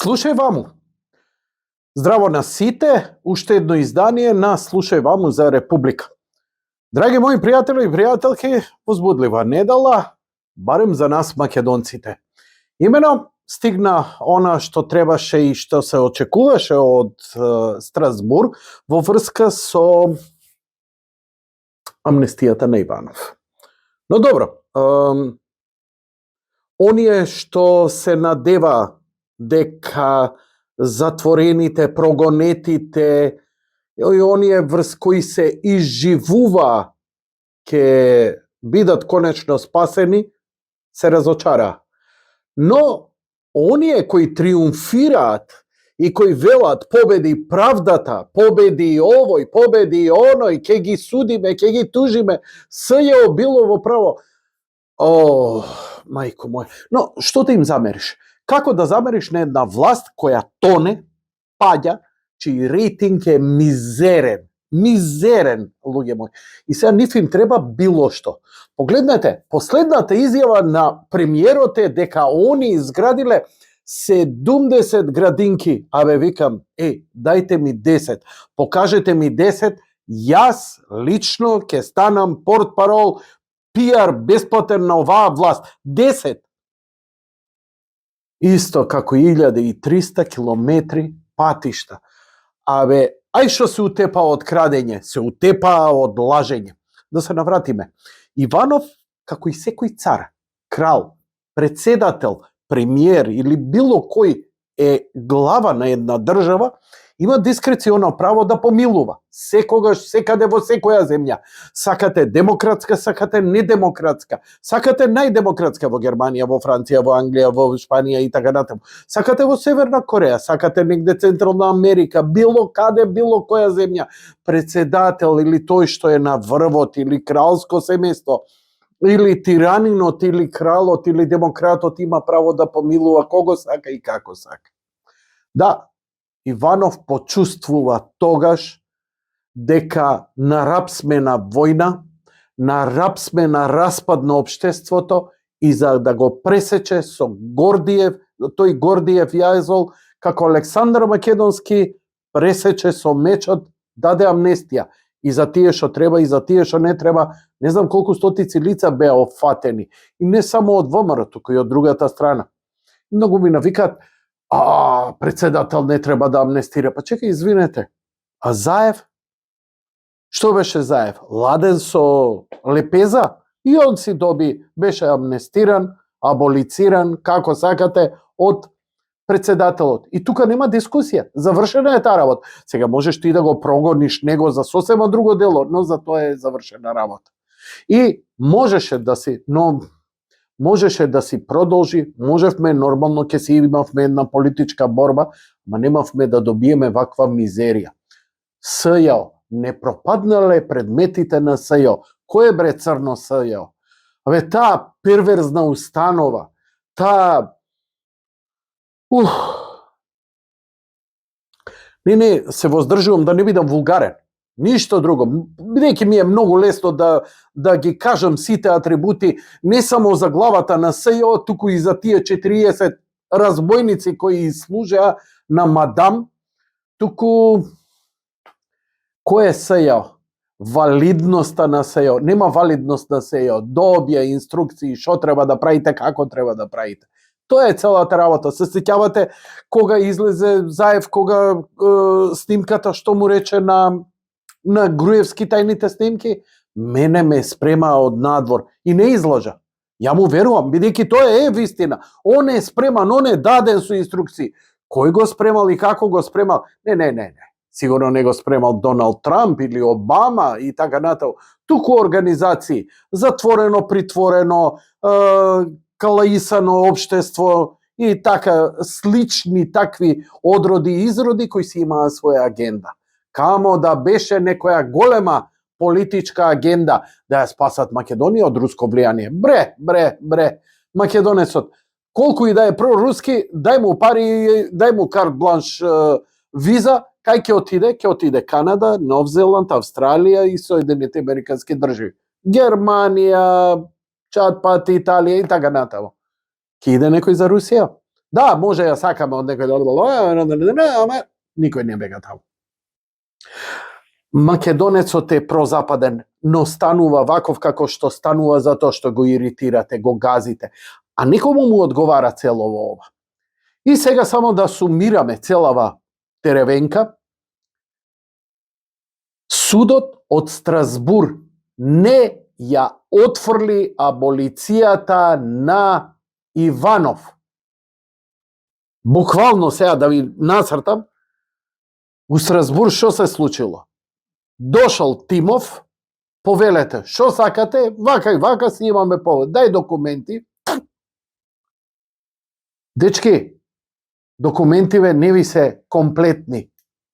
Слушај ваму. Здраво на сите, уште едно издание на Слушај ваму за Република. Драги мои пријатели и пријателки, возбудлива недела, барем за нас македонците. Имено стигна она што требаше и што се очекуваше од Страсбург во врска со амнестијата на Иванов. Но добро, оние што се надева дека затворените, прогонетите и оние врз кои се изживува ќе бидат конечно спасени, се разочараа. Но оние кои триумфираат и кои велат победи правдата, победи овој, победи оној, ќе ги судиме, ќе ги тужиме, СЈО било во право. Мајко моја. Но што да им замериш? Како да замериш на една власт која тоне, паѓа, чиј рейтинг е мизерен, луѓе мои. И сега нив им треба било што. Погледнете, последната изјава на премиерот е дека они изградиле 70 градинки. Абе, викам, дајте ми 10, покажете ми 10, јас лично ќе станам портпарол, пиар бесплатен на оваа власт. 10. Исто како 1300 километри патишта. Абе, ај што се утепа од крадење, се утепа од лажење. Да се навратиме. Иванов, како и секој цар, крал, председател, премиер или било кој е глава на една држава, има дискреционо право да помилува. Секогаш, секаде во секоја земја. Сакате демократска, сакате недемократска. Сакате најдемократска во Германија, во Франција, во Англија, во Шпанија и така натаму. Сакате во Северна Кореја, сакате негде Централна Америка, било каде, било која земја. Председател или тој што е на врвот, или кралско семејство, или тиранинот, или кралот, или демократот има право да помилува кого сака и како сака. Да, Иванов почувствува тогаш дека на рап сме на војна, на рап сме на распад на општеството и за да го пресече со Гордиев, тој Гордиев јазол, како Александар Македонски пресече со мечот, даде амнестија. И за тие што треба, и за тие што не треба, не знам колку стотици лица беа опфатени. И не само од ВМРО, туку и од другата страна. Многу ми навикаат, председател не треба да амнестира. Па чекај, извинете, а Заев? Што беше Заев? Ладен со лепеза? И он си беше амнестиран, аболициран, како сакате, од председателот. И тука нема дискусија. Завршена е таа работа. Сега можеш ти да го прогониш него за сосема друго дело, но за тоа е завршена работа. И можеше да си продолжи, можевме нормално ќе си имавме една политичка борба, ма немавме да добиеме ваква мизерија. СЈО, не пропаднале предметите на СЈО. Кој е бре црно СЈО? Абе, таа перверзна установа, таа... Не, се воздржувам да не бидам вулгарен. Ништо друго. Бидејќи ми е многу лесно да ги кажам сите атрибути, не само за главата на СЈО, туку и за тие 40 разбойници кои служеа на мадам, туку кој е СЈО? Валидноста на СЈО. Нема валидност на СЈО. Добија инструкции што треба да правите, како треба да правите. Тоа е целата работа. Се сеќавате кога излезе Заев, кога снимката што му рече на Груевски тајните снимки, мене ме спрема од надвор и не изложа. Ја му верувам, бидејќи тоа е вистина. Он е спреман, он е даден со инструкции. Кој го спремал и како го спремал? Не. Сигурно не го спремал Доналд Трамп или Обама и така натаму. Туку организации, затворено, притворено, калаисано општество и така слични такви одроди и изроди кои си имаа своја агенда. Камо да беше некоја голема политичка агенда да ја спасат Македонија од руско влијание. Бре. Македонецот, колку и да е проруски, дај му пари, дај му карт бланш виза, кај ќе отиде? Ќе отиде Канада, Нов Зеланд, Австралија и Соединените Американски држави. Германија, Чат-Пат, Италија и така натаму. Ќе иде некој за Русија? Да, може ја сакаме од некој, ама никој не бега таму. Македонецот е прозападен, но станува ваков како што станува затоа што го иритирате, го газите. А никому му одговара целово ова. И сега само да сумираме целава теревенка. Судот од Страсбур не ја отфрли аболицијата на Иванов. Буквално сега да ви нацртам, у Страсбур што се случило? Дошол Тимов, повелете, што сакате, вака и вака снимаме повод, дај документи. Дечки, документиве не ви се комплетни,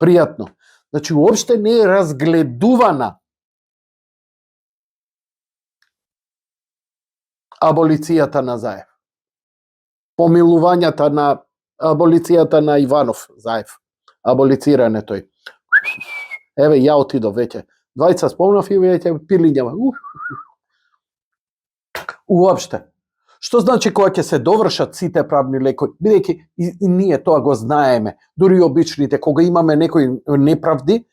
пријатно. Значи, уопште не е разгледувана аболицијата на Заев. Помилувањата на аболицијата на Иванов Заев. Аболициране тој. Еве, ја отидов веќе. Двајца спомнав и веќе пилињава. Уопште. Што значи кога ќе се довршат сите правни лекови? Бидејќи и ние тоа го знаеме, дури и обичните, кога имаме некои неправди,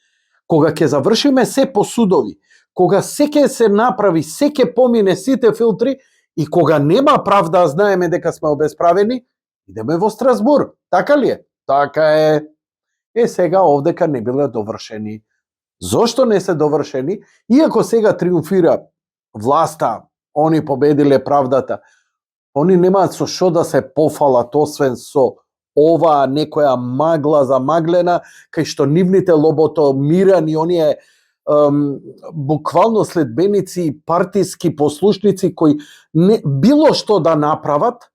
кога ќе завршиме се по судови, кога се ќе се направи, се ќе помине сите филтри и кога нема правда, знаеме дека сме обесправени, идеме во Страсбур. Така ли е? Така е. Сега овдека не биле довршени. Зошто не се довршени? Иако сега триумфира власта, они победиле правдата, они немаат со што да се пофалат, освен со оваа некоја магла замаглена, кај што нивните лоботомирани, оние буквално следбеници и партиски послушници кои било што да направат,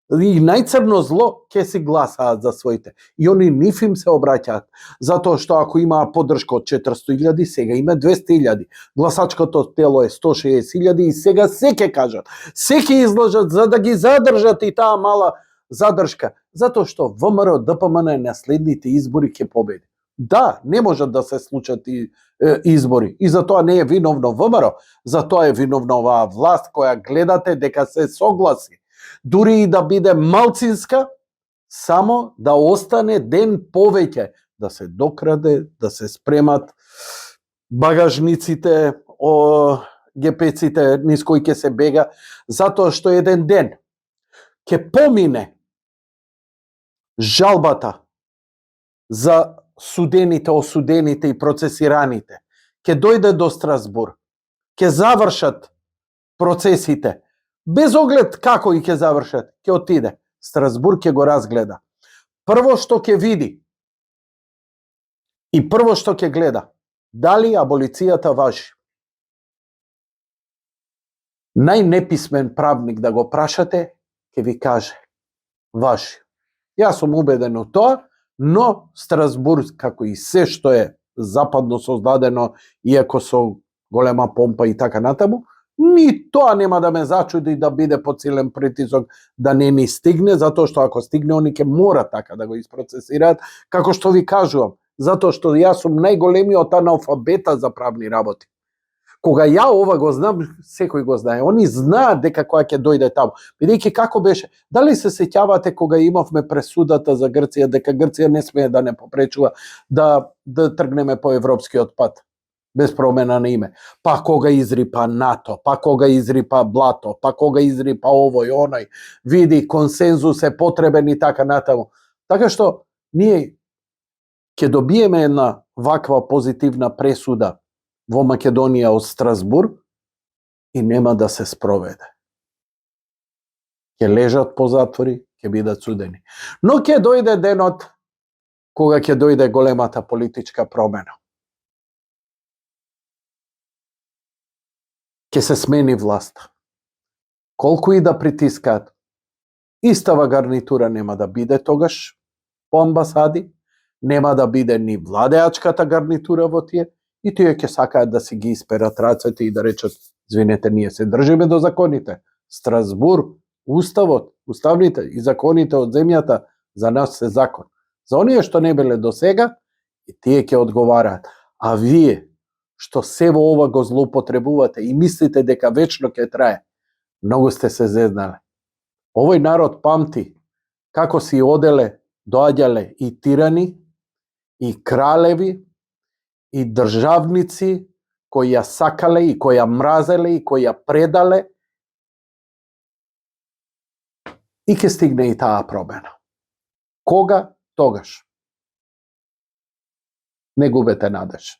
и најцрно зло ќе си гласаат за своите. И они ниф им се обраќаат. Затоа што ако имаа поддршка од 400.000, сега има 200.000. Гласачкото тело е 160.000 и сега се ќе кажат. Се ќе излажат за да ги задржат и таа мала задршка. Затоа што ВМРО ДПМН на следните избори ќе победи. Да, не можат да се случат избори. И затоа не е виновно ВМРО. Затоа е виновна оваа власт која гледате дека се согласи. Дури и да биде малцинска, само да остане ден повеќе, да се докраде, да се спремат багажниците, гепеците низ кои ќе се бега, затоа што еден ден ќе помине жалбата за судените, осудените и процесираните, ќе дојде до Страсбур, ќе завршат процесите, без оглед како и ќе завршат, ќе отиде. Страсбур ќе го разгледа. Прво што ќе види и прво што ќе гледа, дали аболицијата важи. Најнеписмен правник да го прашате, ќе ви каже, важи. Јас сум убеден во тоа, но Страсбур, како и се што е западно создадено, иако со голема помпа и така натаму, ни тоа нема да ме зачуди да биде под силен притисок да не ни стигне, затоа што ако стигне, они ќе мора така да го испроцесираат, како што ви кажувам, затоа што јас сум најголемиот аналфабета за правни работи. Кога ја ова го знам, секој го знае. Они знаат дека која ќе дојде таму. Бидејќи како беше? Дали се сеќавате кога имавме пресудата за Грција, дека Грција не смее да не попречува да тргнеме по европскиот пат? Без промена на име. Па кога изрипа НАТО, па кога изрипа блато, па кога изрипа овој, оној, види, консензус е потребен и така натаму. Така што, ние ќе добиеме една ваква позитивна пресуда во Македонија од Страсбур и нема да се спроведе. Ќе лежат по затвори, ќе бидат судени. Но ќе дојде денот кога ќе дојде големата политичка промена. Ќе се смени власта. Колку и да притискаат, истава гарнитура нема да биде тогаш по амбасади, нема да биде ни владеачката гарнитура во тие и тие ќе сакаат да си ги исперат рацете и да речат, извинете, ние се држиме до законите. Страсбур, уставот, уставните и законите од земјата за нас се закон. За оние што не биле до сега, и тие ќе одговараат. А вие, што се во ова го злоупотребувате и мислите дека вечно ќе трае, многу сте се зезнале. Овој народ памти како си оделе, доаѓале и тирани, и кралеви, и државници кои ја сакале и кои ја мразеле и кои ја предале, и ќе стигне и таа промена. Кога? Тогаш. Не губете надеж.